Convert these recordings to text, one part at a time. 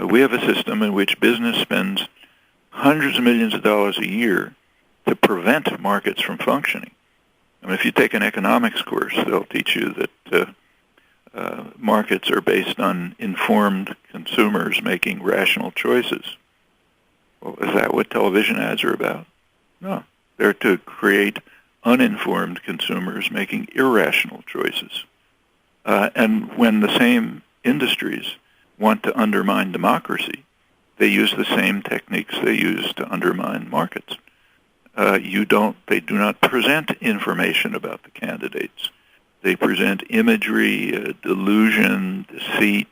We have a system in which business spends hundreds of millions of dollars a year to prevent markets from functioning. I mean, if you take an economics course, they'll teach you that markets are based on informed consumers making rational choices. Well, is that what television ads are about? No. They're to create uninformed consumers making irrational choices. And when the same industries want to undermine democracy, they use the same techniques they use to undermine markets. They do not present information about the candidates. They present imagery, delusion, deceit,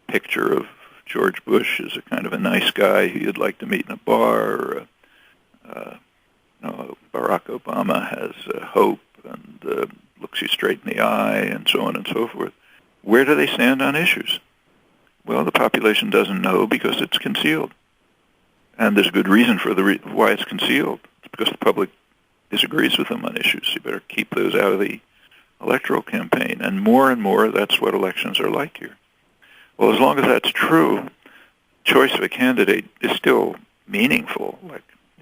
picture of George Bush as a kind of a nice guy who you'd like to meet in a bar. Barack Obama has hope and looks you straight in the eye, and so on and so forth. Where do they stand on issues? Well, the population doesn't know because it's concealed. And there's a good reason for why it's concealed. It's because the public disagrees with them on issues. You better keep those out of the electoral campaign. And more, that's what elections are like here. Well, as long as that's true, choice of a candidate is still meaningful.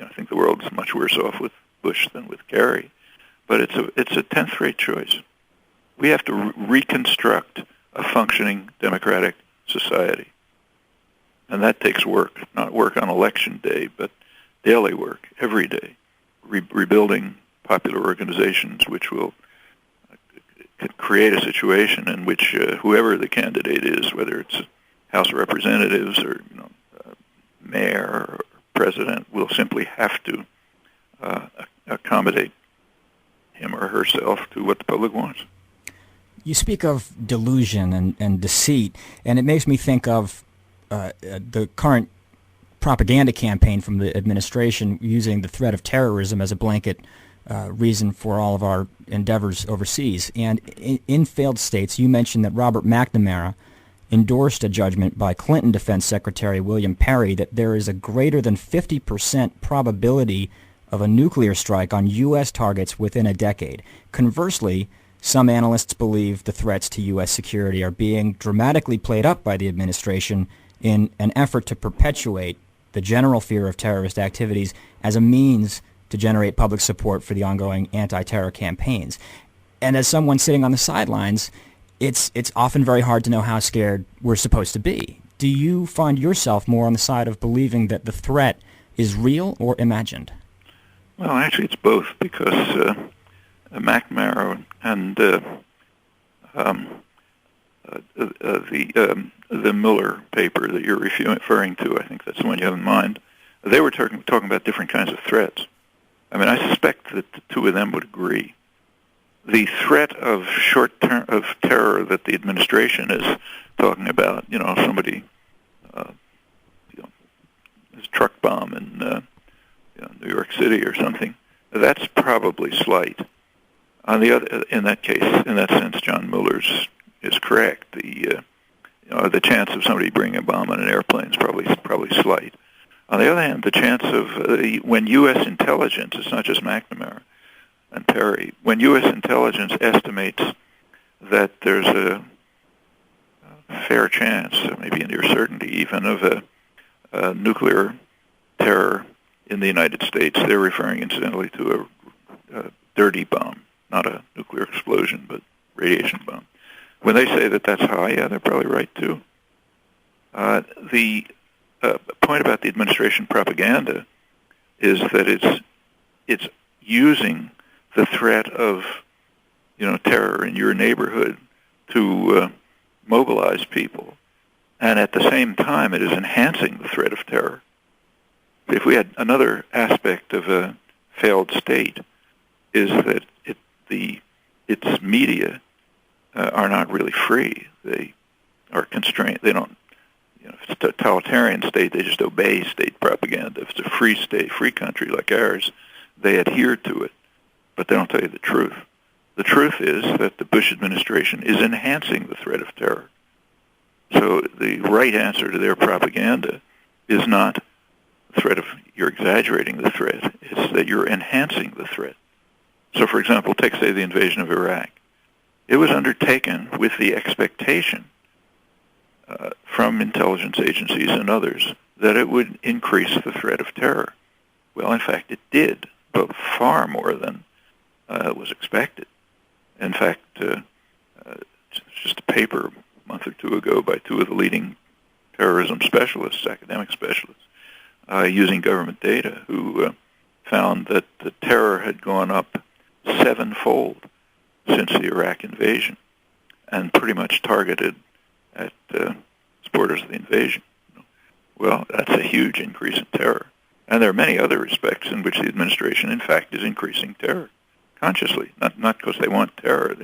I think the world is much worse off with Bush than with Kerry. But it's a 10th-rate choice. We have to reconstruct a functioning democratic society. And that takes work, not work on election day, but daily work, every day, rebuilding popular organizations which will create a situation in which whoever the candidate is, whether it's House of Representatives or mayor or president, will simply have to accommodate him or herself to what the public wants. You speak of delusion and deceit, and it makes me think of the current propaganda campaign from the administration using the threat of terrorism as a blanket reason for all of our endeavors overseas. And in failed states, you mentioned that Robert McNamara endorsed a judgment by Clinton Defense Secretary William Perry that there is a greater than 50% probability of a nuclear strike on U.S. targets within a decade. Conversely, some analysts believe the threats to U.S. security are being dramatically played up by the administration in an effort to perpetuate the general fear of terrorist activities as a means to generate public support for the ongoing anti-terror campaigns. And as someone sitting on the sidelines, it's often very hard to know how scared we're supposed to be. Do you find yourself more on the side of believing that the threat is real or imagined? Well, actually, it's both, because McNamara and the Miller paper that you're referring to, I think that's the one you have in mind, they were talking about different kinds of threats. I mean, I suspect that the two of them would agree. The threat of terror that the administration is talking about, somebody, his truck bomb in New York City or something, that's probably slight. On the other, in that sense, John Miller's is correct. The chance of somebody bringing a bomb on an airplane is probably slight. On the other hand, the chance of when U.S. intelligence, it's not just McNamara and Perry, when U.S. intelligence estimates that there's a fair chance, maybe a near certainty even, of a nuclear terror in the United States, they're referring incidentally to a dirty bomb, not a nuclear explosion, but radiation bomb. When they say that that's high, yeah, they're probably right too. The point about the administration propaganda is that it's using the threat of terror in your neighborhood to mobilize people, and at the same time it is enhancing the threat of terror. If we had another aspect of a failed state, is that its media are not really free. They are constrained. They don't. If it's a totalitarian state, they just obey state propaganda. If it's a free state, free country like ours, they adhere to it, but they don't tell you the truth. The truth is that the Bush administration is enhancing the threat of terror. So the right answer to their propaganda is not the threat of you're exaggerating the threat. It's that you're enhancing the threat. So, for example, take, say, the invasion of Iraq. It was undertaken with the expectation from intelligence agencies and others that it would increase the threat of terror. Well, in fact, it did, but far more than was expected. In fact, just a paper a month or two ago by two of the leading terrorism specialists, academic specialists, using government data, who found that the terror had gone up sevenfold since the Iraq invasion, and pretty much targeted at supporters of the invasion. Well, that's a huge increase in terror. And there are many other respects in which the administration, in fact, is increasing terror consciously, not because they want terror.